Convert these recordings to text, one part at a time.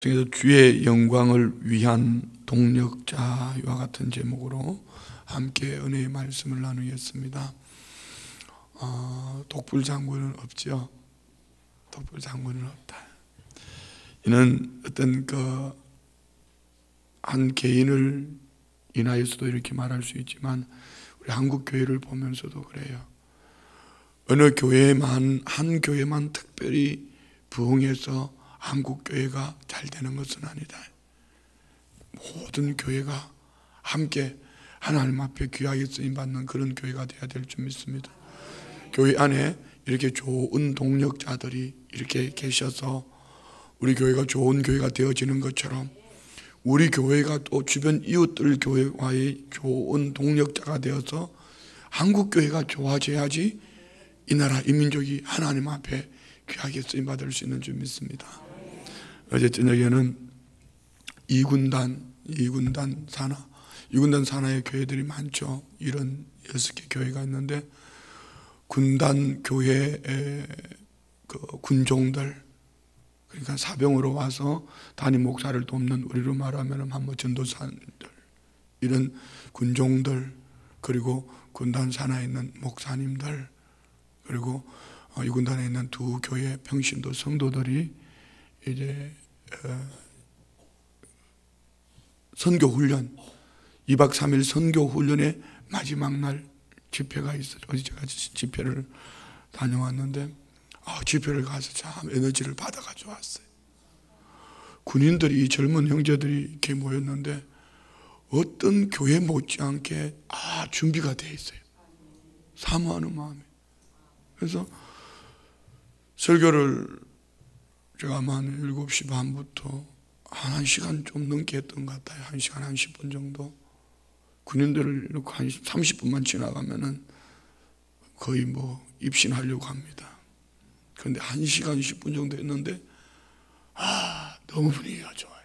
그래서 주의 영광을 위한 동력자와 같은 제목으로 함께 은혜의 말씀을 나누겠습니다. 독불장군은 없죠. 독불장군은 없다. 이는 어떤 한 개인을 인하여서도 이렇게 말할 수 있지만 우리 한국 교회를 보면서도 그래요. 어느 교회만, 한 교회만 특별히 부흥해서 한국 교회가 잘 되는 것은 아니다. 모든 교회가 함께 하나님 앞에 귀하게 쓰임받는 그런 교회가 되어야 될 줄 믿습니다. 교회 안에 이렇게 좋은 동력자들이 이렇게 계셔서 우리 교회가 좋은 교회가 되어지는 것처럼 우리 교회가 또 주변 이웃들 교회와의 좋은 동력자가 되어서 한국 교회가 좋아져야지 이 나라 이 민족이 하나님 앞에 귀하게 쓰임받을 수 있는 줄 믿습니다. 어제 저녁에는 이군단 산하의 교회들이 많죠. 이런 6개 교회가 있는데 군단 교회의 군종들, 그러니까 사병으로 와서 담임 목사를 돕는, 우리로 말하면 한뭐 전도사님들, 이런 군종들, 그리고 군단 산하에 있는 목사님들, 그리고 이 군단에 있는 두 교회 평신도 성도들이 이제 선교 훈련, 2박 3일 선교 훈련의 마지막 날 집회가 있어요. 어제 제가 집회를 다녀왔는데 집회를 가서 참 에너지를 받아가지고 왔어요. 군인들이, 이 젊은 형제들이 이렇게 모였는데 어떤 교회 못지않게 준비가 돼 있어요. 사모하는 마음에. 그래서 설교를 제가 아마 한 7시 반부터 한 1시간 좀 넘게 했던 것 같아요. 1시간 한 10분 정도. 군인들을 이렇게 한 30분만 지나가면은 거의 입신하려고 합니다. 그런데 1시간 10분 정도 했는데 너무 분위기가 좋아요.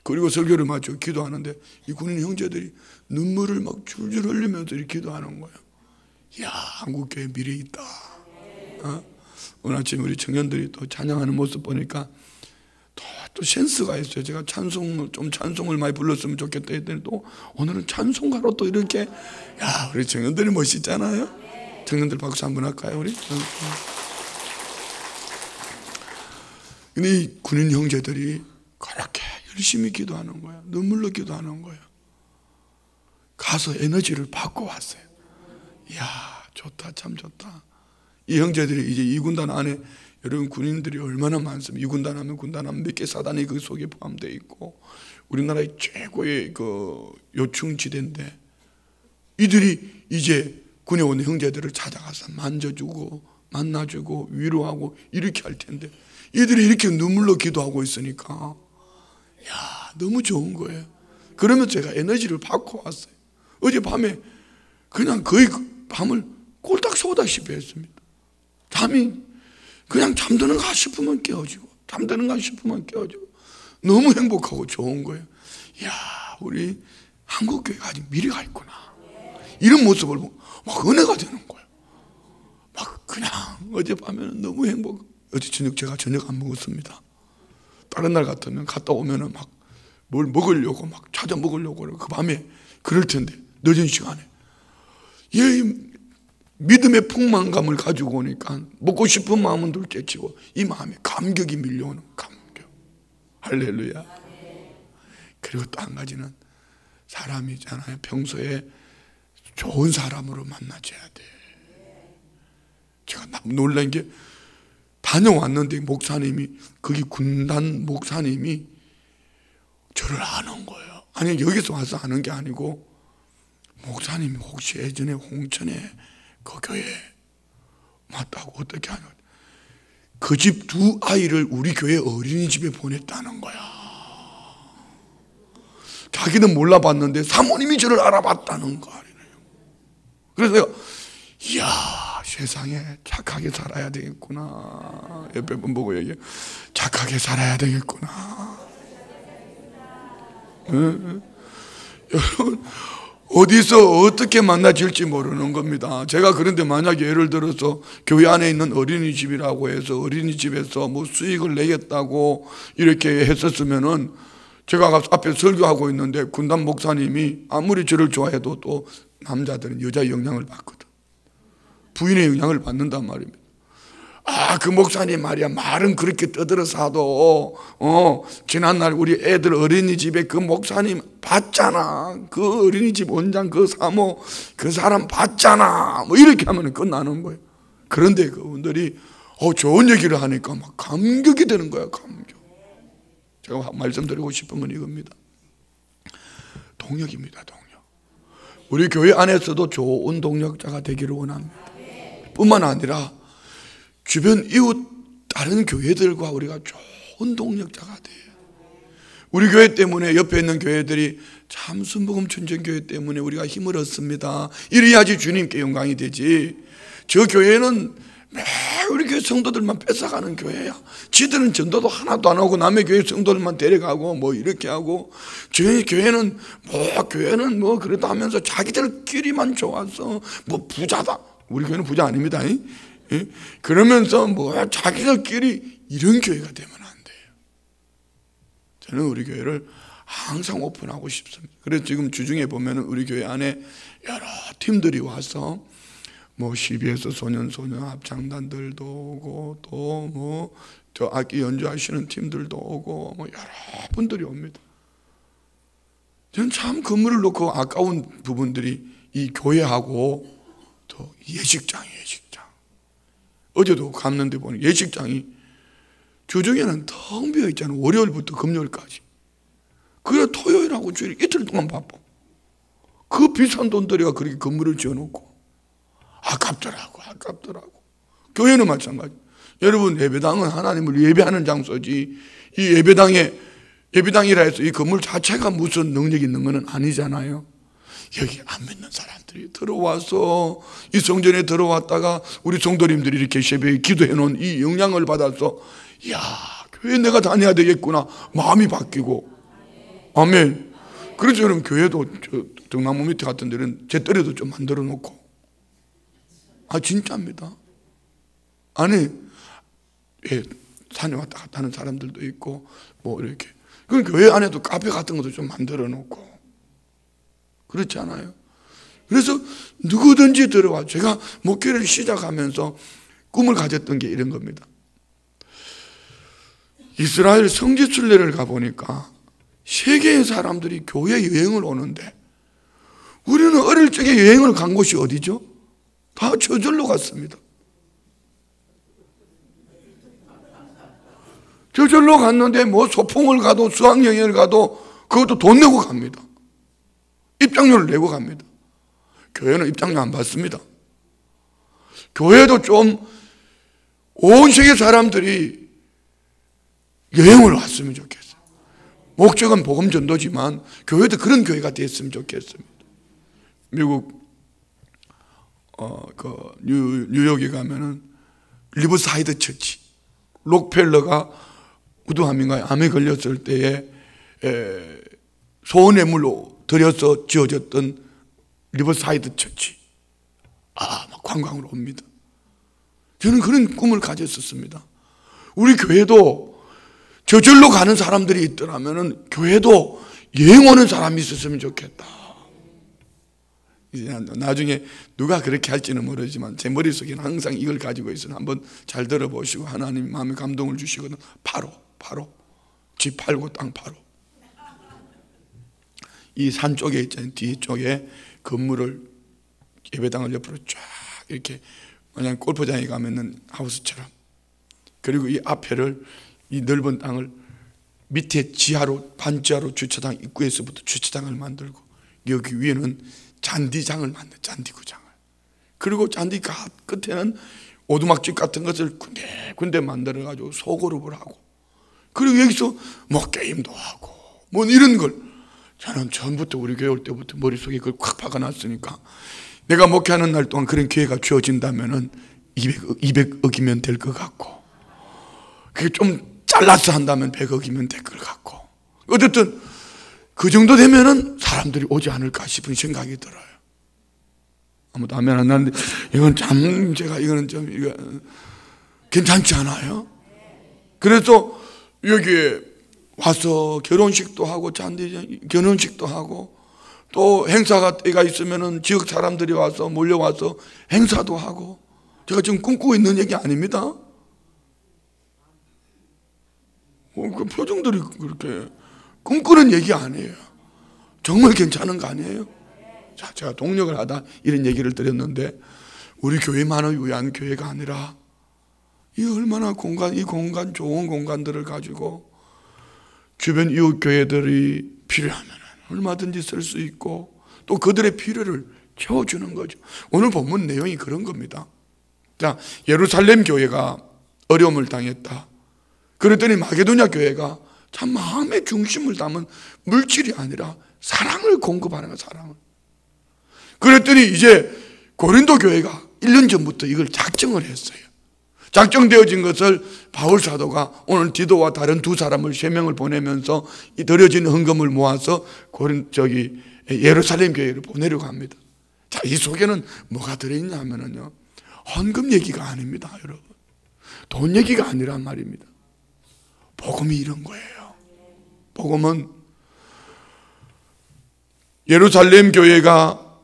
그리고 설교를 마치고 기도하는데 이 군인 형제들이 눈물을 막 줄줄 흘리면서 이렇게 기도하는 거예요. 이야, 한국교회 미래 있다. 오늘 아침에 우리 청년들이 또 찬양하는 모습 보니까 또 센스가 있어요. 제가 찬송을 많이 불렀으면 좋겠다 했더니 또 오늘은 찬송가로 또 이렇게, 우리 청년들이 멋있잖아요. 청년들 박수 한번 할까요, 우리? 근데 이 군인 형제들이 그렇게 열심히 기도하는 거예요. 눈물로 기도하는 거예요. 가서 에너지를 받고 왔어요. 이야, 좋다, 참 좋다. 이 형제들이 이제 이 군단 안에, 여러분 군인들이 얼마나 많습니까? 이 군단 하면 몇 개 사단이 그 속에 포함되어 있고 우리나라의 최고의 요충지대인데 이들이 이제 군에 온 형제들을 찾아가서 만져주고 만나주고 위로하고 이렇게 할 텐데 이들이 이렇게 눈물로 기도하고 있으니까 너무 좋은 거예요. 그러면 제가 에너지를 받고 왔어요. 어젯밤에 그냥 거의 밤을 꼴딱 쏘다시피 했습니다. 잠이 그냥 잠드는가 싶으면 깨어지고 너무 행복하고 좋은 거예요. 이야, 우리 한국교회가 아직 미래가 있구나. 이런 모습을 보고 막 은혜가 되는 거예요. 막 그냥 어젯밤에는 너무 어제 저녁 제가 저녁 안 먹었습니다. 다른 날 같으면 갔다 오면은 막 뭘 먹으려고 막 찾아 먹으려고 그 밤에 그럴 텐데 늦은 시간에 믿음의 풍만감을 가지고 오니까 먹고 싶은 마음은 둘째치고 이 마음에 감격이 밀려오는 감격. 할렐루야. 그리고 또 한 가지는 사람이잖아요. 평소에 좋은 사람으로 만나줘야 돼. 제가 놀란 게 다녀왔는데 목사님이, 거기 군단 목사님이 저를 아는 거예요. 아니, 여기서 와서 아는 게 아니고 목사님이 혹시 예전에 홍천에 그 교회 맞다고 어떻게 하냐, 그 집 두 아이를 우리 교회 어린이집에 보냈다는 거야. 자기는 몰라봤는데 사모님이 저를 알아봤다는 거 아니에요. 그래서 내가 이야, 세상에 착하게 살아야 되겠구나. 옆에 분 보고 얘기해. 착하게 살아야 되겠구나. 여러분, 어디서 어떻게 만나질지 모르는 겁니다. 제가 그런데 만약에 예를 들어서 교회 안에 있는 어린이집이라고 해서 어린이집에서 뭐 수익을 내겠다고 이렇게 했었으면은 제가 앞에 설교하고 있는데 군단 목사님이 아무리 저를 좋아해도 또 남자들은 여자의 영향을 받거든. 부인의 영향을 받는단 말입니다. 그 목사님 말이야, 말은 그렇게 떠들어서 하도 지난날 우리 애들 어린이집에 그 목사님 봤잖아, 그 어린이집 원장 그 사모 그 사람 봤잖아, 뭐 이렇게 하면 끝나는 거예요. 그런데 그분들이 좋은 얘기를 하니까 막 감격이 되는 거야. 감격. 제가 말씀드리고 싶은 건 이겁니다. 동력입니다. 동력. 우리 교회 안에서도 좋은 동력자가 되기를 원합니다. 뿐만 아니라 주변 이웃 다른 교회들과 우리가 좋은 동력자가 돼요. 우리 교회 때문에 옆에 있는 교회들이 참 순복음 천정교회 때문에 우리가 힘을 얻습니다. 이래야지 주님께 영광이 되지. 저 교회는 매일 우리 교회 성도들만 뺏어가는 교회야. 지들은 전도도 하나도 안 하고 남의 교회 성도들만 데려가고 뭐 이렇게 하고, 저희 교회는 뭐 그래도 하면서 자기들끼리만 좋아서 뭐 부자다. 우리 교회는 부자 아닙니다. 그러면서 뭐 자기들끼리 이런 교회가 되면 안 돼요. 저는 우리 교회를 항상 오픈하고 싶습니다. 그래서 지금 주중에 보면은 우리 교회 안에 여러 팀들이 와서 뭐 CBS 소년 합창단들도 오고 또 뭐 저 악기 연주하시는 팀들도 오고 뭐 여러 분들이 옵니다. 저는 참 건물을 놓고 아까운 부분들이 이 교회하고 또 예식장이에요. 어제도 갔는데 보니 예식장이 주중에는 텅 비어 있잖아요. 월요일부터 금요일까지. 그래 토요일하고 주일 이틀 동안 바빠. 그 비싼 돈 들여가 그렇게 건물을 지어놓고 아깝더라고. 교회는 마찬가지. 여러분, 예배당은 하나님을 예배하는 장소지, 이 예배당이라 해서 이 건물 자체가 무슨 능력이 있는 건 아니잖아요. 여기 안 믿는 사람들이 들어와서 이 성전에 들어왔다가 우리 성도님들이 이렇게 새벽에 기도해 놓은 이 영향을 받아서 교회 내가 다녀야 되겠구나 마음이 바뀌고. 아멘. 그래서 여러분, 교회도 등나무 밑에 같은 데는 재떨이도 좀 만들어 놓고. 진짜입니다. 아니, 산에 왔다 갔다 하는 사람들도 있고 뭐 이렇게. 그 교회 안에도 카페 같은 것도 좀 만들어 놓고. 그렇지 않아요? 그래서 누구든지 들어와. 제가 목회를 시작하면서 꿈을 가졌던 게 이런 겁니다. 이스라엘 성지순례를 가보니까 세계의 사람들이 교회 여행을 오는데 우리는 어릴 적에 여행을 간 곳이 어디죠? 다 저절로 갔습니다. 저절로 갔는데 뭐 소풍을 가도 수학여행을 가도 그것도 돈 내고 갑니다. 입장료를 내고 갑니다. 교회는 입장료 안 받습니다. 교회도 좀 온 세계 사람들이 여행을 왔으면 좋겠어요. 목적은 복음 전도지만 교회도 그런 교회가 됐으면 좋겠습니다. 미국 뉴욕에 가면은 리버사이드 처치, 록펠러가 우두함인가에 암에 걸렸을 때에 소원예물로 들여서 지어졌던 리버사이드 처치, 막 관광으로 옵니다. 저는 그런 꿈을 가졌었습니다. 우리 교회도 저절로 가는 사람들이 있더라면은 교회도 여행 오는 사람이 있었으면 좋겠다. 이제 나중에 누가 그렇게 할지는 모르지만 제 머릿속에는 항상 이걸 가지고 있어요. 한번 잘 들어보시고 하나님 마음에 감동을 주시거든. 바로 집 팔고 땅 바로 이 산 쪽에 있잖아요. 뒤쪽에 건물을, 예배당을 옆으로 쫙 이렇게 만약 골프장에 가면은 하우스처럼, 그리고 이 앞에를, 이 넓은 땅을 밑에 지하로, 반지하로 주차장 입구에서부터 주차장을 만들고 여기 위에는 잔디장을 만들, 잔디구장을. 그리고 잔디 끝에는 오두막집 같은 것을 군데 만들어가지고 소그룹을 하고, 그리고 여기서 뭐 게임도 하고 뭐 이런 걸. 저는 처음부터 우리 교회 올 때부터 머릿속에 그걸 콱 박아놨으니까 내가 목회하는 날 동안 그런 기회가 주어진다면은 200억이면 될 것 같고, 그게 좀 잘라서 한다면 100억이면 될 것 같고, 어쨌든 그 정도 되면은 사람들이 오지 않을까 싶은 생각이 들어요. 아무도 아멘 안 나는데, 이건 참, 이거는 좀, 이거, 괜찮지 않아요? 그래서 여기에 와서 결혼식도 하고, 결혼식도 하고, 또 행사가 때가 있으면은 지역 사람들이 와서 몰려와서 행사도 하고, 제가 지금 꿈꾸고 있는 얘기 아닙니다. 그 표정들이 그렇게 꿈꾸는 얘기 아니에요. 정말 괜찮은 거 아니에요? 자, 제가 동력을 하다 이런 얘기를 드렸는데, 우리 교회만을 위한 교회가 아니라 이 얼마나 이 공간, 좋은 공간들을 가지고 주변 이웃 교회들이 필요하면 얼마든지 쓸 수 있고, 또 그들의 필요를 채워주는 거죠. 오늘 본문 내용이 그런 겁니다. 자, 예루살렘 교회가 어려움을 당했다. 그랬더니 마게도냐 교회가 참 마음의 중심을 담은 물질이 아니라 사랑을 공급하는 거예요. 사랑을. 그랬더니 이제 고린도 교회가 1년 전부터 이걸 작정을 했어요. 작정되어진 것을 바울 사도가 오늘 디도와 다른 두 사람을 3명을 보내면서 이 드려진 헌금을 모아서 예루살렘 교회를 보내려고 합니다. 자, 이 속에는 뭐가 들어있냐면요, 헌금 얘기가 아닙니다, 여러분. 돈 얘기가 아니란 말입니다. 복음이 이런 거예요. 복음은 예루살렘 교회가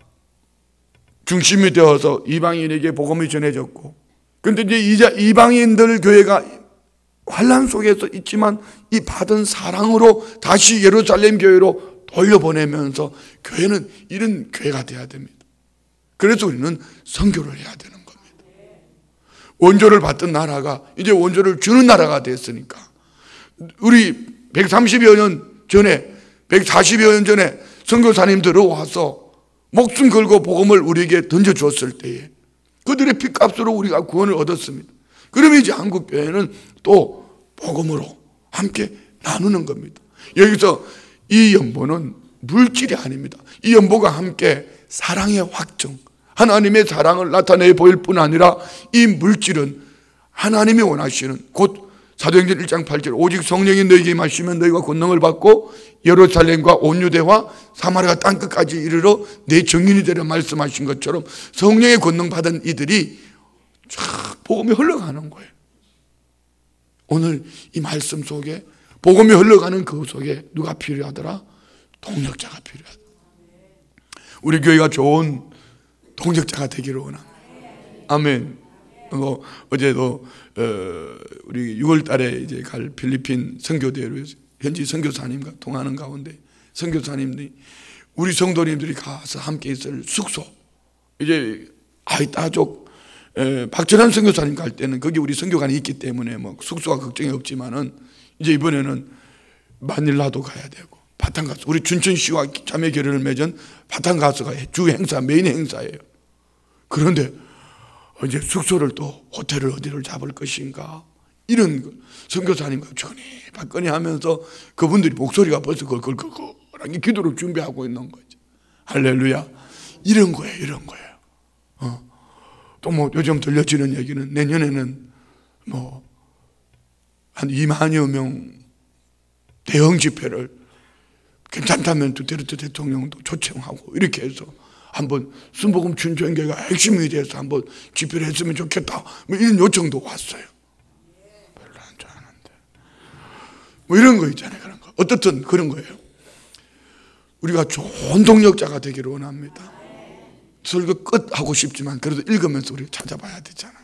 중심이 되어서 이방인에게 복음이 전해졌고, 그런데 이제 이방인들 교회가 환난 속에서 있지만 이 받은 사랑으로 다시 예루살렘 교회로 돌려보내면서 교회는 이런 교회가 돼야 됩니다. 그래서 우리는 선교를 해야 되는 겁니다. 원조를 받던 나라가 이제 원조를 주는 나라가 됐으니까, 우리 130여 년 전에 140여 년 전에 선교사님 들어와서 목숨 걸고 복음을 우리에게 던져주었을 때에 그들의 핏값으로 우리가 구원을 얻었습니다. 그러면 이제 한국 교회는 또 복음으로 함께 나누는 겁니다. 여기서 이 연보는 물질이 아닙니다. 이 연보가 함께 사랑의 확정, 하나님의 사랑을 나타내 보일 뿐 아니라 이 물질은 하나님이 원하시는, 곧 사도행전 1장 8절 오직 성령이 너희에게 임하시면 너희가 권능을 받고 예루살렘과 온 유대와 사마리아 땅끝까지 이르러 내 증인이 되려 말씀하신 것처럼 성령의 권능 받은 이들이 쫙 복음이 흘러가는 거예요. 오늘 이 말씀 속에 복음이 흘러가는 그 속에 누가 필요하더라? 동력자가 필요하다. 우리 교회가 좋은 동력자가 되기를 원합니다. 아멘. 어제도 우리 6월 달에 이제 갈 필리핀 선교대회로 현지 선교사님과 통하는 가운데 선교사님들이 우리 성도님들이 가서 함께 있을 숙소, 이제 아이따족 박철환 선교사님 갈 때는 거기 우리 선교관이 있기 때문에 뭐 숙소가 걱정이 없지만은 이제 이번에는 마닐라도 가야 되고 바탕가스, 우리 춘천시와 자매 결연을 맺은 바탕가스가 주 행사, 메인 행사예요. 그런데 이제 숙소를 또 호텔을 어디를 잡을 것인가, 이런 선교사님과 전히 박건이 하면서 그분들이 목소리가 벌써 걸걸걸걸하게 기도를 준비하고 있는 거죠. 할렐루야. 이런 거예요, 이런 거예요. 또 뭐 요즘 들려지는 얘기는 내년에는 뭐 한 2만여 명 대형 집회를 괜찮다면 두테르테 대통령도 초청하고 이렇게 해서 한번 순복음 춘천교회가 핵심이 돼서 한번 집회를 했으면 좋겠다, 뭐 이런 요청도 왔어요. 별로 안 좋아하는데 뭐 이런 거 있잖아요. 그런 거. 어떻든 그런 거예요. 우리가 좋은 동력자가 되기를 원합니다. 설교 끝 하고 싶지만 그래도 읽으면서 우리가 찾아봐야 되잖아요.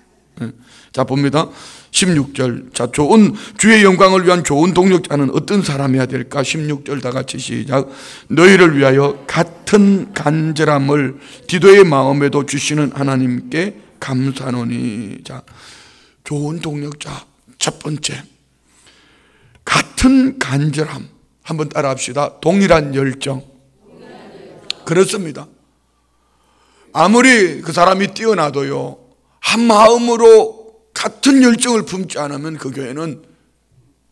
자, 봅니다. 16절. 자, 좋은 주의 영광을 위한 좋은 동력자는 어떤 사람이어야 될까? 16절 다 같이 시작. 너희를 위하여 같은 간절함을 디도의 마음에도 주시는 하나님께 감사하노니. 자, 좋은 동력자 첫 번째, 같은 간절함. 한번 따라합시다. 동일한 열정. 그렇습니다. 아무리 그 사람이 뛰어나도요, 한 마음으로 같은 열정을 품지 않으면 그 교회는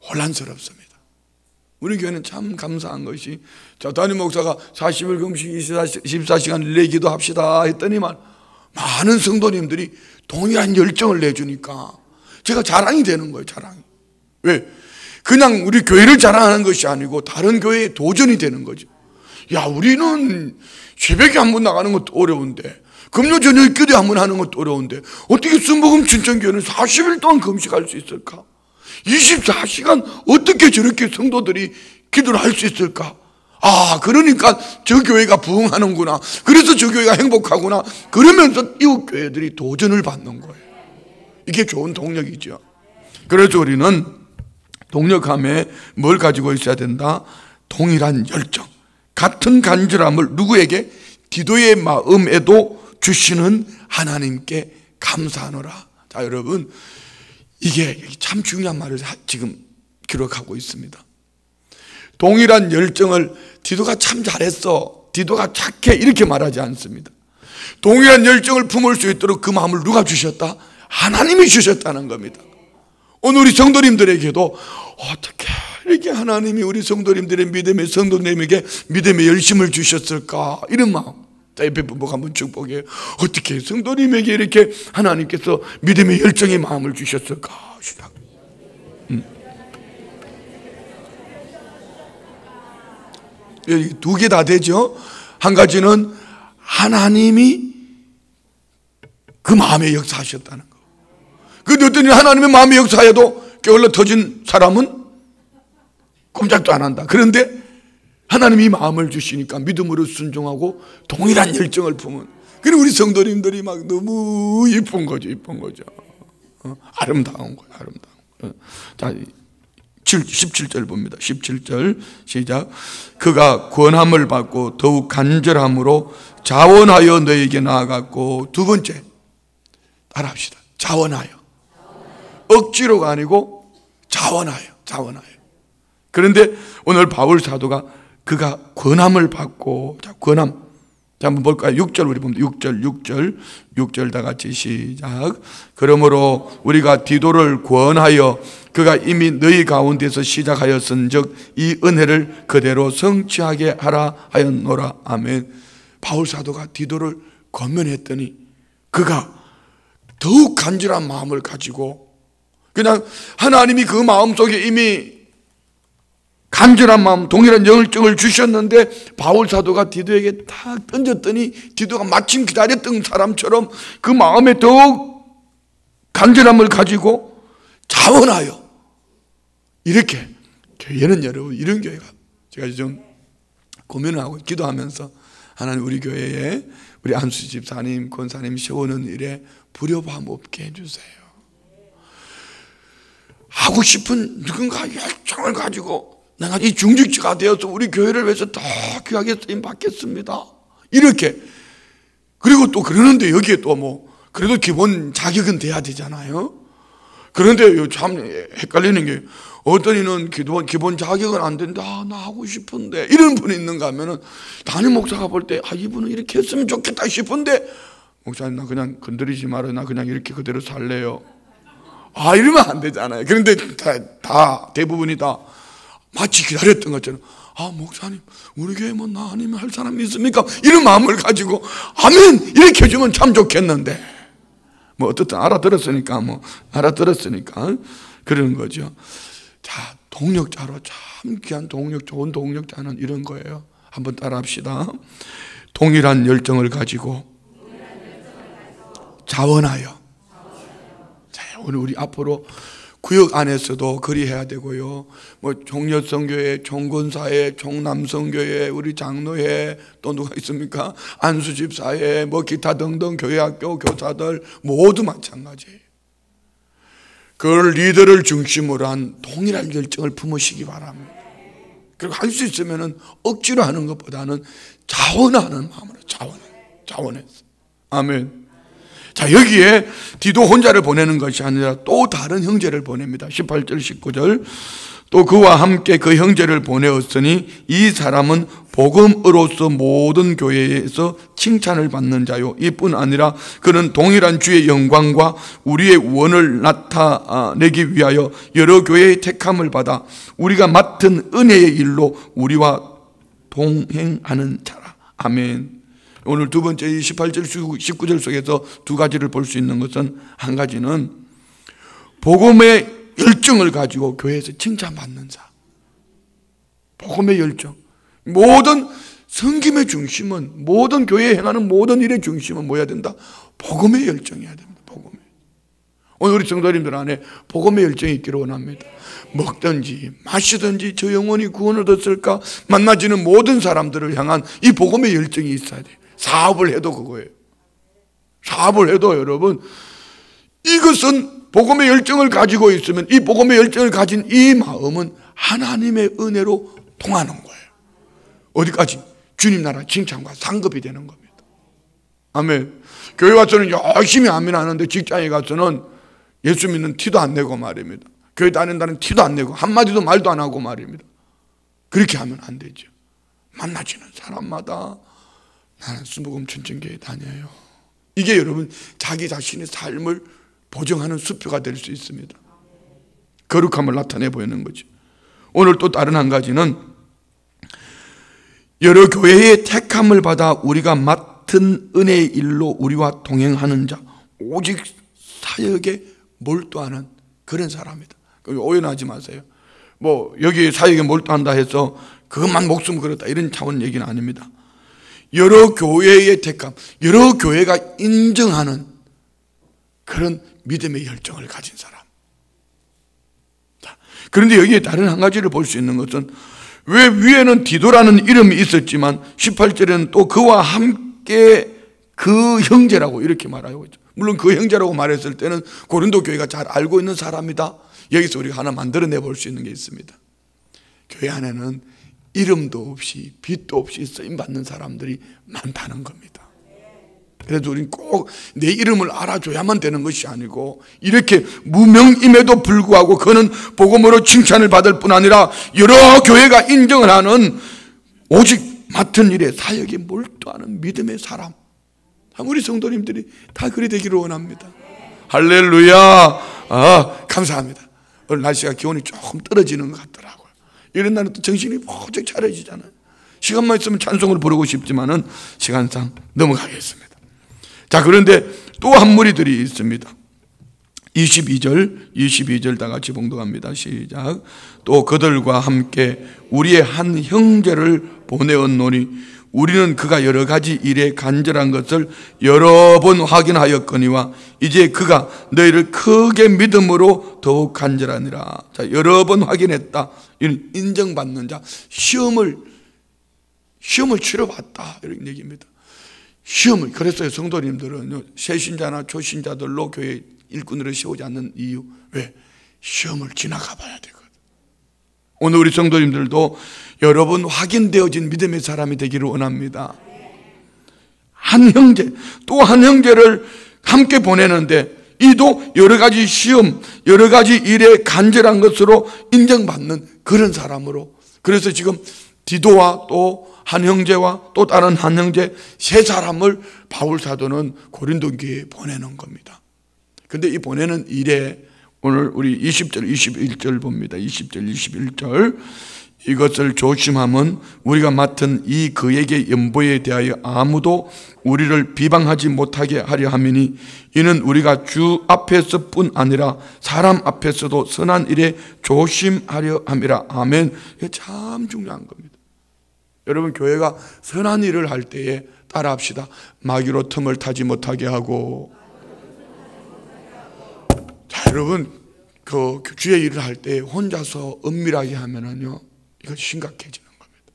혼란스럽습니다. 우리 교회는 참 감사한 것이, 자, 담임 목사가 40일 금식 24시간 릴레이 기도합시다 했더니만 많은 성도님들이 동일한 열정을 내주니까 제가 자랑이 되는 거예요. 자랑이. 왜? 그냥 우리 교회를 자랑하는 것이 아니고 다른 교회에 도전이 되는 거죠. 야, 우리는 새벽에 한 번 나가는 것도 어려운데, 금요 저녁 기도 한 번 하는 것도 어려운데 어떻게 순복음 춘천교회는 40일 동안 금식할 수 있을까? 24시간 어떻게 저렇게 성도들이 기도를 할 수 있을까? 아, 그러니까 저 교회가 부흥하는구나. 그래서 저 교회가 행복하구나. 그러면서 이웃 교회들이 도전을 받는 거예요. 이게 좋은 동력이죠. 그래서 우리는 동력함에 뭘 가지고 있어야 된다? 동일한 열정, 같은 간절함을 누구에게? 디도의 마음에도 주시는 하나님께 감사하노라. 자, 여러분, 이게 참 중요한 말을 지금 기록하고 있습니다. 동일한 열정을 디도가 참 잘했어, 디도가 착해, 이렇게 말하지 않습니다. 동일한 열정을 품을 수 있도록 그 마음을 누가 주셨다? 하나님이 주셨다는 겁니다. 오늘 우리 성도님들에게도 어떻게 이렇게 하나님이 우리 성도님들의 믿음의 성도님에게 믿음의 열심을 주셨을까? 이런 마음. 자, 옆에 부부가 한번 축복해요. 어떻게 성도님에게 이렇게 하나님께서 믿음의 열정의 마음을 주셨을까? 시작. 두 개 다 되죠. 한 가지는 하나님이 그 마음에 역사하셨다는 거. 그 어떤 하나님의 마음의 역사에도 게을러 터진 사람은 꼼짝도 안 한다. 그런데 하나님이 마음을 주시니까 믿음으로 순종하고 동일한 열정을 품은, 그리고 우리 성도님들이 막 너무 이쁜 거죠. 이쁜 거죠. 아름다운 거예요. 아름다운 거. 자, 17절 봅니다. 17절 시작. 그가 권함을 받고 더욱 간절함으로 자원하여 너에게 나아갔고. 두 번째, 따라합시다. 자원하여. 억지로가 아니고 자원하여. 자원하여. 그런데 오늘 바울 사도가 그가 권함을 받고. 자, 권함. 자, 한번 볼까요? 6절 우리 봅니다. 6절 다 같이 시작. 그러므로 우리가 디도를 권하여 그가 이미 너희 가운데서 시작하였은즉 이 은혜를 그대로 성취하게 하라 하였노라. 아멘. 바울 사도가 디도를 권면했더니 그가 더욱 간절한 마음을 가지고, 그냥 하나님이 그 마음속에 이미 간절한 마음, 동일한 열정을 주셨는데 바울 사도가 디도에게 탁 던졌더니 디도가 마침 기다렸던 사람처럼 그 마음에 더욱 간절함을 가지고 자원하여. 이렇게 교회는 여러분, 이런 교회가, 제가 좀 고민을 하고 기도하면서 하나님 우리 교회에 우리 안수 집사님, 권사님 세우는 일에 불협화음 없게 해주세요. 하고 싶은 누군가 열정을 가지고 내가 이 중직자가 되어서 우리 교회를 위해서 더 귀하게 쓰임 받겠습니다. 이렇게. 그리고 또 그러는데 여기에 또 뭐 그래도 기본 자격은 돼야 되잖아요. 그런데 참 헷갈리는 게, 어떤 이는 기본 자격은 안 된다. 나 하고 싶은데. 이런 분이 있는가 하면은 담임 목사가 볼 때 이분은 이렇게 했으면 좋겠다 싶은데, 목사님 나 그냥 건드리지 마라. 나 그냥 이렇게 그대로 살래요. 이러면 안 되잖아요. 그런데 다 대부분이 다 마치 기다렸던 것처럼, 목사님 우리 교회 뭐 나 아니면 할 사람이 있습니까? 이런 마음을 가지고 아멘 이렇게 해주면 참 좋겠는데, 뭐 어떻든 알아들었으니까 그러는 거죠. 자, 동력자로 참 귀한 좋은 동력자는 이런 거예요. 한번 따라합시다. 동일한 열정을 가지고 자원하여. 자, 오늘 우리 앞으로 구역 안에서도 그리해야 되고요. 뭐 종려성교회, 종건사회, 종남성교회, 우리 장로회, 또 누가 있습니까? 안수집사회, 뭐 기타 등등 교회학교 교사들 모두 마찬가지예요. 그걸 리더를 중심으로 한 동일한 열정을 품으시기 바랍니다. 그리고 할 수 있으면은 억지로 하는 것보다는 자원하는 마음으로 자원해서. 아멘. 자, 여기에 디도 혼자를 보내는 것이 아니라 또 다른 형제를 보냅니다. 18절 19절. 또 그와 함께 그 형제를 보내었으니 이 사람은 복음으로서 모든 교회에서 칭찬을 받는 자요, 이뿐 아니라 그는 동일한 주의 영광과 우리의 원을 나타내기 위하여 여러 교회의 택함을 받아 우리가 맡은 은혜의 일로 우리와 동행하는 자라. 아멘. 오늘 두 번째 18절 19절 속에서 두 가지를 볼 수 있는 것은, 한 가지는 복음의 열정을 가지고 교회에서 칭찬받는 자. 복음의 열정. 모든 섬김의 중심은, 모든 교회에 행하는 모든 일의 중심은 뭐여야 된다? 복음의 열정이어야 됩니다. 복음의. 오늘 우리 성도님들 안에 복음의 열정이 있기를 원합니다. 먹든지 마시든지 저 영혼이 구원을 얻었을까 만나지는 모든 사람들을 향한 이 복음의 열정이 있어야 돼요. 사업을 해도 그거예요. 사업을 해도 여러분, 이것은 복음의 열정을 가지고 있으면 이 복음의 열정을 가진 이 마음은 하나님의 은혜로 통하는 거예요. 어디까지? 주님 나라 칭찬과 상급이 되는 겁니다. 아멘. 교회 와서는 열심히 아멘 하는데 직장에 가서는 예수 믿는 티도 안 내고 말입니다. 교회 다닌다는 티도 안 내고 한마디도 말도 안 하고 말입니다. 그렇게 하면 안 되죠. 만나지는 사람마다 나는 수복음 천천교회 다녀요. 이게 여러분 자기 자신의 삶을 보정하는 수표가 될 수 있습니다. 거룩함을 나타내 보이는 거죠. 오늘 또 다른 한 가지는 여러 교회의 택함을 받아 우리가 맡은 은혜의 일로 우리와 동행하는 자, 오직 사역에 몰두하는 그런 사람이다. 오해하지 마세요. 뭐 여기 사역에 몰두한다 해서 그것만 목숨 걸었다 이런 차원 얘기는 아닙니다. 여러 교회의 택함, 여러 교회가 인정하는 그런 믿음의 열정을 가진 사람. 그런데 여기에 다른 한 가지를 볼 수 있는 것은, 왜 위에는 디도라는 이름이 있었지만 18절에는 또 그와 함께 그 형제라고 이렇게 말하고 있죠. 물론 그 형제라고 말했을 때는 고린도 교회가 잘 알고 있는 사람이다. 여기서 우리가 하나 만들어내 볼 수 있는 게 있습니다. 교회 안에는 이름도 없이 빛도 없이 쓰임받는 사람들이 많다는 겁니다. 그래서 우리는 꼭 내 이름을 알아줘야만 되는 것이 아니고, 이렇게 무명임에도 불구하고 그는 복음으로 칭찬을 받을 뿐 아니라 여러 교회가 인정을 하는 오직 맡은 일에 사역에 몰두하는 믿음의 사람. 우리 성도님들이 다 그리 되기를 원합니다. 할렐루야. 감사합니다. 오늘 날씨가 기온이 조금 떨어지는 것 같더라고요. 이런 날은 또 정신이 번쩍 차려지잖아요. 시간만 있으면 찬송을 부르고 싶지만은 시간상 넘어가겠습니다. 자, 그런데 또 한 무리들이 있습니다. 22절 다 같이 봉독합니다. 시작. 또 그들과 함께 우리의 한 형제를 보내었노니 우리는 그가 여러 가지 일에 간절한 것을 여러 번 확인하였거니와 이제 그가 너희를 크게 믿음으로 더욱 간절하니라. 자, 여러 번 확인했다. 이는 인정받는 자, 시험을 치러봤다 이런 얘기입니다. 시험을, 그래서 성도님들은 새신자나 초신자들로 교회 일꾼으로 세우지 않는 이유, 왜? 시험을 지나가 봐야 되거든. 오늘 우리 성도님들도 여러분 확인되어진 믿음의 사람이 되기를 원합니다. 한 형제, 또 한 형제를 함께 보내는데 이도 여러 가지 시험, 여러 가지 일에 간절한 것으로 인정받는 그런 사람으로, 그래서 지금 디도와 또 한 형제와 또 다른 한 형제 세 사람을 바울 사도는 고린도 교회에 보내는 겁니다. 근데 이 보내는 일에 오늘 우리 20절, 21절 봅니다. 20절, 21절. 이것을 조심하면 우리가 맡은 이 그에게 연보에 대하여 아무도 우리를 비방하지 못하게 하려 함이니 이는 우리가 주 앞에서뿐 아니라 사람 앞에서도 선한 일에 조심하려 함이라. 아멘. 이게 참 중요한 겁니다. 여러분, 교회가 선한 일을 할 때에 따라합시다. 마귀로 틈을 타지 못하게 하고. 자, 여러분, 그 주의 일을 할 때 혼자서 은밀하게 하면은요, 이거 심각해지는 겁니다.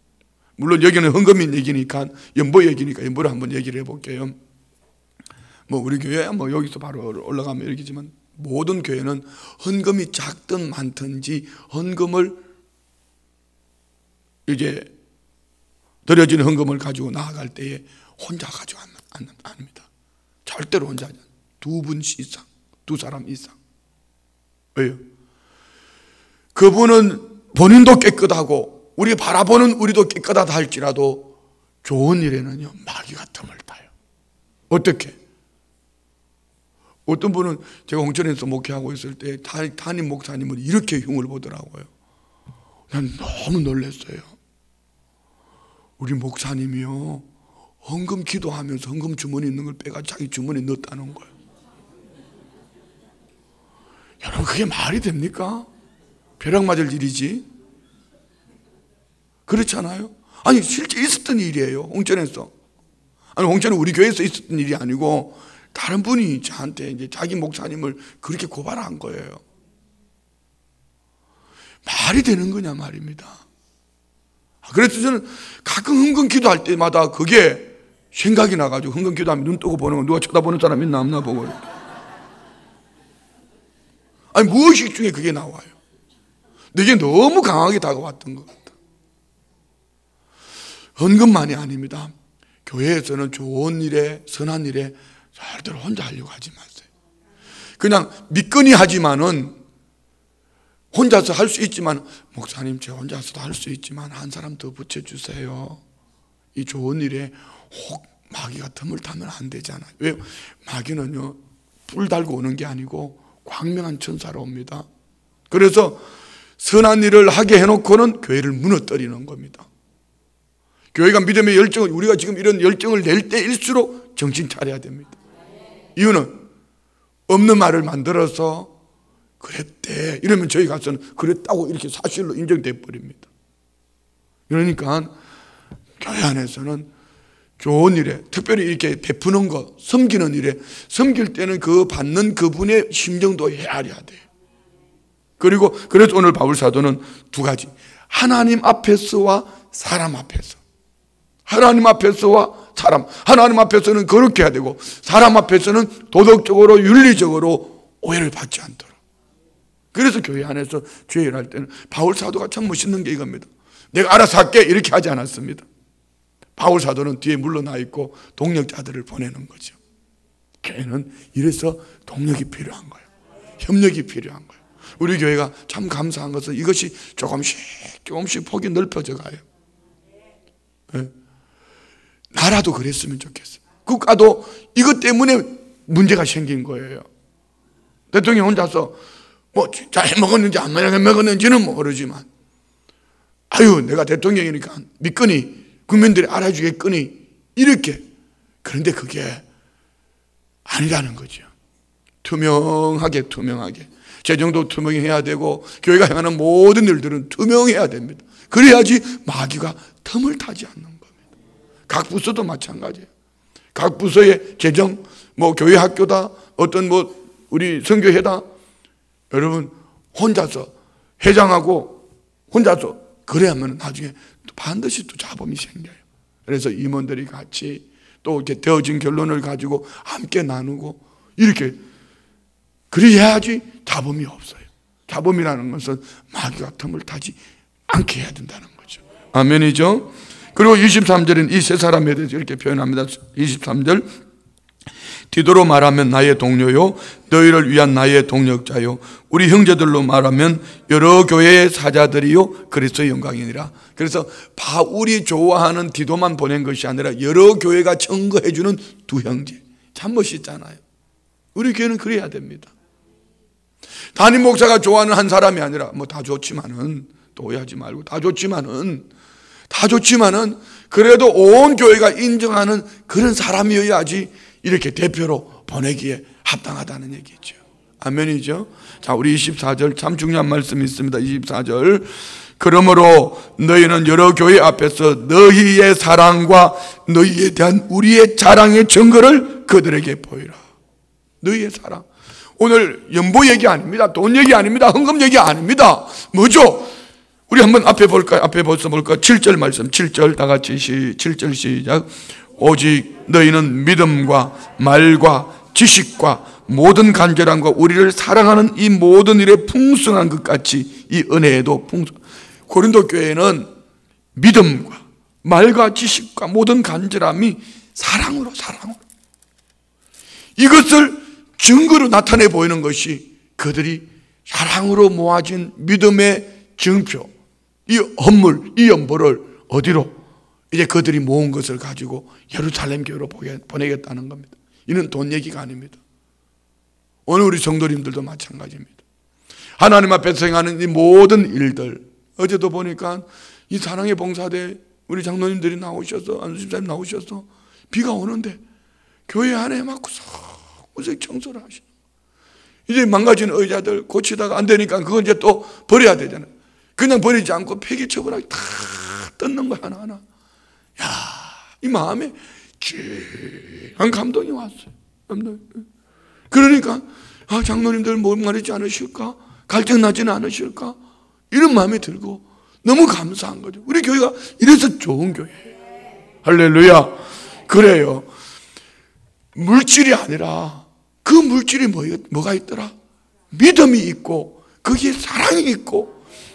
물론 여기는 헌금인 얘기니까, 연보 얘기니까 연보를 한번 얘기를 해볼게요. 뭐 우리 교회 뭐 여기서 바로 올라가면 이렇게지만 모든 교회는 헌금이 작든 많든지 헌금을 이제 드려지는 헌금을 가지고 나아갈 때에 혼자 가지고 아닙니다. 절대로 혼자 하지 않아요. 두 분 이상, 두 사람 이상. 왜요? 그분은 본인도 깨끗하고 우리 바라보는 우리도 깨끗하다 할지라도 좋은 일에는요, 마귀가 틈을 타요. 어떻게? 어떤 분은 제가 홍천에서 목회하고 있을 때 담임 목사님은 이렇게 흉을 보더라고요. 난 너무 놀랐어요. 우리 목사님이요, 헌금 기도하면서 헌금 주머니 있는 걸 빼가 자기 주머니에 넣었다는 거예요. 여러분, 그게 말이 됩니까? 벼락 맞을 일이지. 그렇잖아요. 아니, 실제 있었던 일이에요. 홍천에서. 아니, 홍천은 우리 교회에서 있었던 일이 아니고 다른 분이 저한테 이제 자기 목사님을 그렇게 고발한 거예요. 말이 되는 거냐 말입니다. 그래서 저는 가끔 흥건 기도할 때마다 그게 생각이 나가지고, 흥건 기도하면 눈 뜨고 보는 거, 누가 쳐다보는 사람 있나 없나 보고. 아니, 무의식 중에 그게 나와요. 내게 너무 강하게 다가왔던 것 같다. 헌금만이 아닙니다. 교회에서는 좋은 일에, 선한 일에 절대로 혼자 하려고 하지 마세요. 그냥 믿거니 하지만은, 혼자서 할 수 있지만, 목사님 제 혼자서도 할 수 있지만 한 사람 더 붙여주세요. 이 좋은 일에 혹 마귀가 틈을 타면 안 되잖아요. 왜요? 마귀는요, 불 달고 오는 게 아니고 광명한 천사로 옵니다. 그래서 선한 일을 하게 해놓고는 교회를 무너뜨리는 겁니다. 교회가 믿음의 열정을, 우리가 지금 이런 열정을 낼 때일수록 정신 차려야 됩니다. 이유는 없는 말을 만들어서 그랬대 이러면 저희 가서는 그랬다고 이렇게 사실로 인정돼 버립니다. 그러니까 교회 안에서는 좋은 일에, 특별히 이렇게 베푸는 것, 섬기는 일에, 섬길 때는 그 받는 그분의 심정도 헤아려야 돼요. 그리고 그래서 오늘 바울 사도는 두 가지, 하나님 앞에서와 사람 앞에서. 하나님 앞에서와 사람, 하나님 앞에서는 거룩해 해야 되고 사람 앞에서는 도덕적으로 윤리적으로 오해를 받지 않도록. 그래서 교회 안에서 죄를 할 때는 바울 사도가 참 멋있는 게 이겁니다. 내가 알아서 할게 이렇게 하지 않았습니다. 바울 사도는 뒤에 물러나 있고 동력자들을 보내는 거죠. 교회는 이래서 동력이 필요한 거예요. 협력이 필요한 거예요. 우리 교회가 참 감사한 것은 이것이 조금씩 폭이 넓혀져 가요. 네. 나라도 그랬으면 좋겠어요. 국가도 이것 때문에 문제가 생긴 거예요. 대통령 혼자서 뭐 잘 해먹었는지 안 해먹었는지는 모르지만, 아유 내가 대통령이니까 믿거니 국민들이 알아주겠거니 이렇게. 그런데 그게 아니라는 거죠. 투명하게 재정도 투명해야 되고 교회가 행하는 모든 일들은 투명해야 됩니다. 그래야지 마귀가 틈을 타지 않는 겁니다. 각 부서도 마찬가지예요. 각 부서의 재정, 뭐 교회 학교다, 어떤 뭐 우리 선교회다, 여러분 혼자서 회장하고 혼자서 그래야만 나중에 반드시 또 자범이 생겨요. 그래서 임원들이 같이 또 이렇게 되어진 결론을 가지고 함께 나누고 이렇게 그래야지 자범이 없어요. 자범이라는 것은 마귀가 틈을 타지 않게 해야 된다는 거죠. 아멘이죠. 그리고 23절은 이 세 사람에 대해서 이렇게 표현합니다. 23절, 디도로 말하면 나의 동료요 너희를 위한 나의 동력자요 우리 형제들로 말하면 여러 교회의 사자들이요 그리스도의 영광이니라. 그래서 바울이 좋아하는 디도만 보낸 것이 아니라 여러 교회가 증거해 주는 두 형제, 참 멋있잖아요. 우리 교회는 그래야 됩니다. 담임 목사가 좋아하는 한 사람이 아니라 뭐 다 좋지만은, 또 오해하지 말고 다 좋지만은 그래도 온 교회가 인정하는 그런 사람이어야지 이렇게 대표로 보내기에 합당하다는 얘기죠. 아멘이죠. 자, 우리 24절 참 중요한 말씀이 있습니다. 24절, 그러므로 너희는 여러 교회 앞에서 너희의 사랑과 너희에 대한 우리의 자랑의 증거를 그들에게 보이라. 너희의 사랑. 오늘 연보 얘기 아닙니다. 돈 얘기 아닙니다. 헌금 얘기 아닙니다. 뭐죠? 우리 한번 앞에 볼까요? 앞에 벌써 볼까요? 7절 말씀, 7절 다 같이 7절 시작. 오직 너희는 믿음과 말과 지식과 모든 간절함과 우리를 사랑하는 이 모든 일에 풍성한 것 같이 이 은혜에도 풍성. 고린도 교회는 믿음과 말과 지식과 모든 간절함이 사랑으로 이것을 증거로 나타내 보이는 것이 그들이 사랑으로 모아진 믿음의 증표, 이 헌물, 이 연보를 어디로 이제 그들이 모은 것을 가지고 예루살렘 교회로 보내겠다는 겁니다. 이는 돈 얘기가 아닙니다. 오늘 우리 성도님들도 마찬가지입니다. 하나님 앞에서 행하는 이 모든 일들, 어제도 보니까 이 사랑의 봉사대 우리 장로님들이 나오셔서, 안수집사님 나오셔서 비가 오는데 교회 안에 막 구석구석 청소를 하시는, 이제 망가진 의자들 고치다가 안 되니까 그거 이제 또 버려야 되잖아요. 그냥 버리지 않고 폐기 처분하고 다 뜯는 거 하나하나. 야, 이 마음에 한 감동이 왔어요. 그러니까 장로님들 뭐 말이지 않으실까? 갈증 나지는 않으실까? 이런 마음이 들고 너무 감사한 거죠. 우리 교회가 이래서 좋은 교회예요. 할렐루야. 그래요. 물질이 아니라 그 물질이 뭐가 있더라? 믿음이 있고 거기에 사랑이 있고,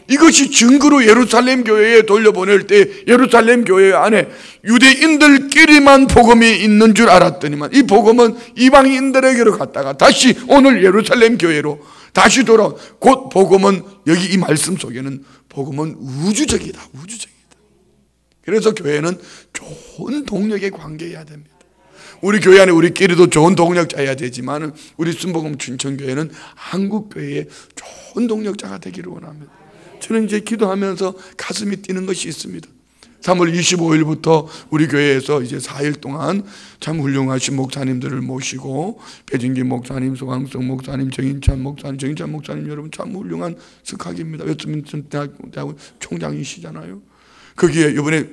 이것이 증거로 예루살렘 교회에 돌려보낼 때 예루살렘 교회 안에 유대인들끼리만 복음이 있는 줄 알았더니만 이 복음은 이방인들에게로 갔다가 다시 오늘 예루살렘 교회로 다시 돌아온, 곧 복음은 여기 이 말씀 속에는 복음은 우주적이다. 우주적이다. 그래서 교회는 좋은 동력에 관계해야 됩니다. 우리 교회 안에 우리끼리도 좋은 동력자여야 되지만 우리 순복음 춘천교회는 한국교회의 좋은 동력자가 되기를 원합니다. 저는 이제 기도하면서 가슴이 뛰는 것이 있습니다. 3월 25일부터 우리 교회에서 이제 4일 동안 참 훌륭하신 목사님들을 모시고, 배진기 목사님, 소강성 목사님, 정인찬 목사님 여러분 참 훌륭한 석학입니다. 웨스트민스터 대학원 총장이시잖아요. 거기에 이번에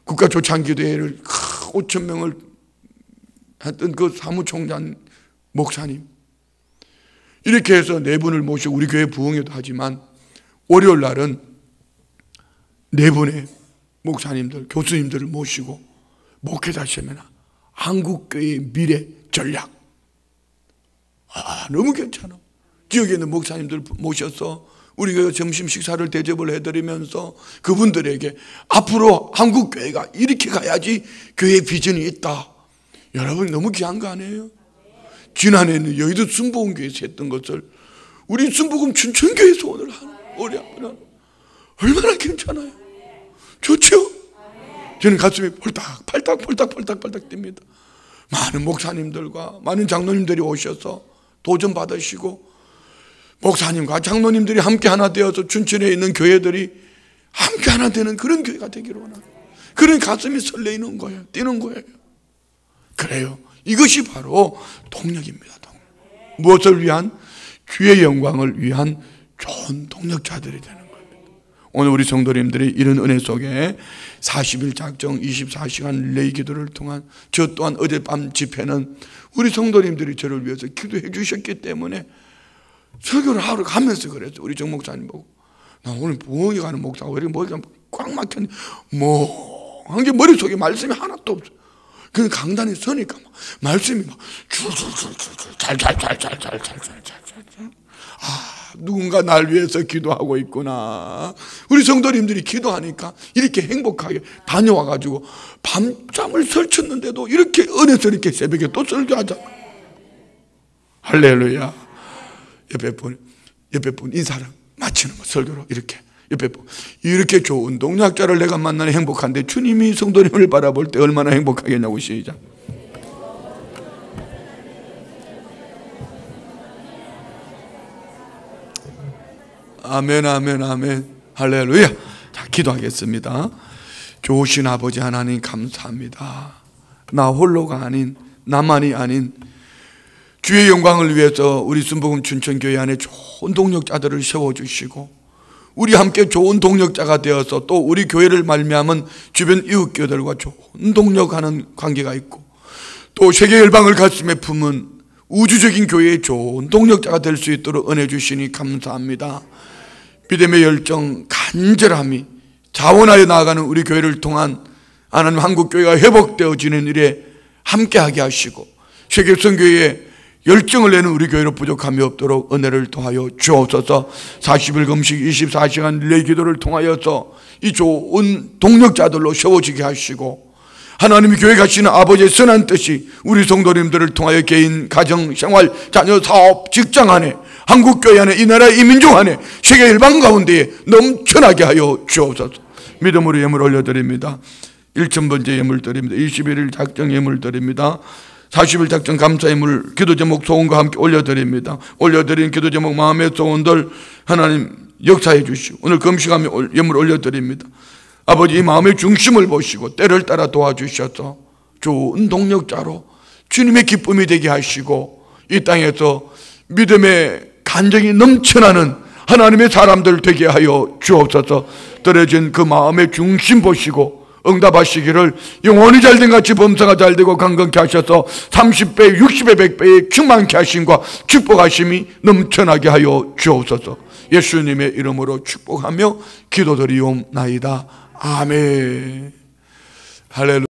국가조창기도회를 5천 명을 했던 그 사무총장 목사님, 이렇게 해서 네 분을 모시고 우리 교회 부흥회도 하지만 월요일 날은 네 분의 목사님들, 교수님들을 모시고 목회자 세미나, 한국교회의 미래 전략. 너무 괜찮아. 지역에 있는 목사님들 모셔서 우리 교회 점심 식사를 대접을 해드리면서 그분들에게 앞으로 한국교회가 이렇게 가야지 교회 비전이 있다. 여러분 너무 귀한 거 아니에요? 지난해는 여의도 순복음교회에서 했던 것을 우리 순복음 춘천교회에서 오늘 하는, 우리 앞으로 얼마나 괜찮아요? 좋죠? 저는 가슴이 폴딱 뜁니다. 많은 목사님들과 많은 장로님들이 오셔서 도전 받으시고, 목사님과 장로님들이 함께 하나 되어서 춘천에 있는 교회들이 함께 하나 되는 그런 교회가 되기를 원합니다. 그런 가슴이 설레이는 거예요. 뛰는 거예요. 그래요. 이것이 바로 동력입니다. 동력. 무엇을 위한? 주의 영광을 위한 좋은 동력자들이 되는 겁니다. 오늘 우리 성도님들이 이런 은혜 속에 40일 작정 24시간 릴레이 기도를 통한, 저 또한 어젯밤 집회는 우리 성도님들이 저를 위해서 기도해 주셨기 때문에 설교를 하러 가면서 그랬어요. 우리 정 목사님 보고, 나 오늘 부흥회 가는 목사가 왜 이렇게 머리가 꽉 막혔니? 한 게 머릿속에 말씀이 하나도 없어요. 그 강단에 서니까 막 말씀이 막 누군가 날 위해서 기도하고 있구나. 우리 성도님들이 기도하니까 이렇게 행복하게 다녀와가지고 밤잠을 설쳤는데도 이렇게 은혜서 이렇게 새벽에 또 설교하잖아. 할렐루야. 옆에 분 인사를 마치는 거 설교로 이렇게 옆에 분, 이렇게 좋은 동력자를 내가 만나는 행복한데 주님이 성도님을 바라볼 때 얼마나 행복하겠냐고. 시작. 아멘, 아멘, 아멘. 할렐루야. 자, 기도하겠습니다. 좋으신 아버지 하나님 감사합니다. 나 홀로가 아닌, 나만이 아닌 주의 영광을 위해서 우리 순복음 춘천교회 안에 좋은 동력자들을 세워주시고, 우리 함께 좋은 동력자가 되어서 또 우리 교회를 말미암은 주변 이웃교회들과 좋은 동력하는 관계가 있고, 또 세계 열방을 가슴에 품은 우주적인 교회의 좋은 동력자가 될 수 있도록 은혜 주시니 감사합니다. 믿음의 열정, 간절함이 자원하여 나아가는 우리 교회를 통한 하나님 한국교회가 회복되어지는 일에 함께하게 하시고, 세계성교회에 열정을 내는 우리 교회로 부족함이 없도록 은혜를 더하여 주옵소서. 40일 금식 24시간 릴레이 기도를 통하여서 이 좋은 동력자들로 세워지게 하시고, 하나님이 교회 가시는 아버지의 선한 뜻이 우리 성도님들을 통하여 개인, 가정, 생활, 자녀, 사업, 직장 안에, 한국교회 안에, 이 나라, 이 민족 안에, 세계 일방 가운데에 넘쳐나게 하여 주옵소서. 믿음으로 예물 올려드립니다. 1,000번째 예물 드립니다. 21일 작정 예물 드립니다. 40일 작정 감사 예물, 기도 제목 소원과 함께 올려드립니다. 올려드린 기도 제목 마음의 소원들 하나님 역사해 주시고, 오늘 금식하며 예물 올려드립니다. 아버지, 이 마음의 중심을 보시고 때를 따라 도와주셔서 좋은 동력자로 주님의 기쁨이 되게 하시고, 이 땅에서 믿음의 간증이 넘쳐나는 하나님의 사람들 되게 하여 주옵소서. 떨어진 그 마음의 중심 보시고 응답하시기를 영혼이 잘된 같이 범사가 잘되고 강건케 하셔서 30배, 60배, 100배의 충만케 하심과 축복하심이 넘쳐나게 하여 주옵소서. 예수님의 이름으로 축복하며 기도드리옵나이다. 아멘. 할렐루야.